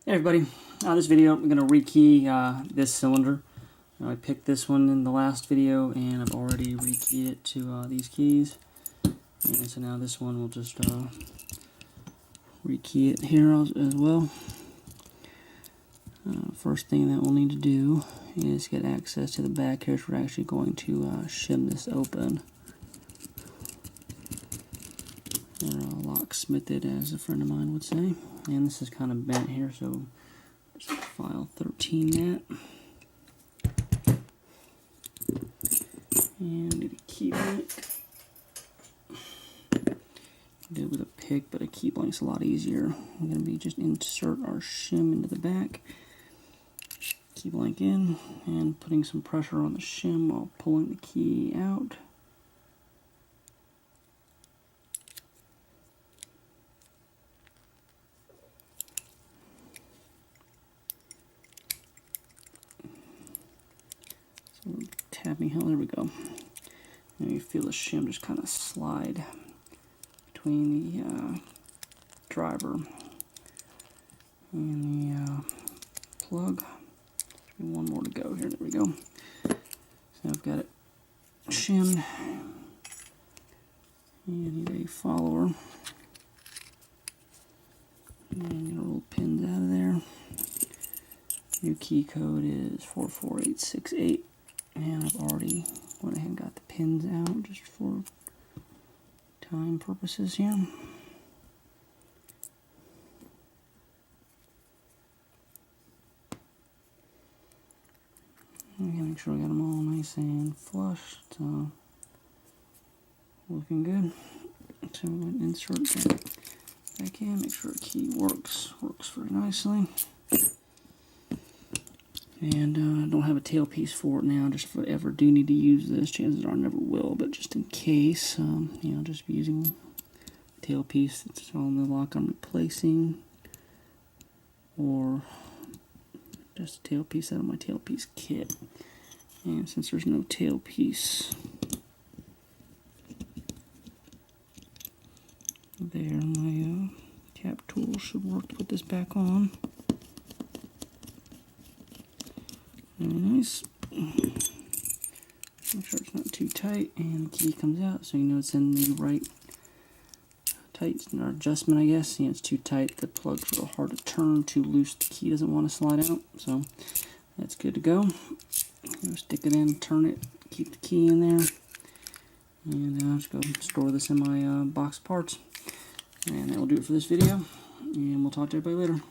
Hey everybody, this video I'm going to rekey this cylinder. I picked this one in the last video and I've already rekeyed it to these keys. And so now this one will just rekey it here as well. First thing that we'll need to do is get access to the back here. So we're actually going to shim this open. Or locksmith it, as a friend of mine would say. And this is kind of bent here, so just file 13 that. And get a key blank. Do it with a pick, but a key blank's a lot easier. I'm going to be just insert our shim into the back. Key blank in, and putting some pressure on the shim while pulling the key out. Tapping hell, there we go. Now you feel the shim just kind of slide between the driver and the plug. One more to go here, there we go. So I've got it shimmed. And need a follower. And get a little pins out of there. New key code is 44868. And I've already went ahead and got the pins out just for time purposes here. I'm gonna make sure I got them all nice and flush. So looking good. So I'm going to insert that back in, make sure the key works very nicely. And I don't have a tailpiece for it now, just if I ever do need to use this. Chances are I never will, but just in case, you know, just be using a tailpiece that's all in the lock I'm replacing, or just a tailpiece out of my tailpiece kit. And since there's no tailpiece there, my cap tool should work to put this back on. Very nice. Make sure it's not too tight, and the key comes out so you know it's in the right tight or adjustment, I guess. Yeah, it's too tight, the plug's real hard to turn. Too loose, the key doesn't want to slide out. So that's good to go. Stick it in, turn it, keep the key in there, and I'll just go store this in my box of parts. And that will do it for this video, and we'll talk to everybody later.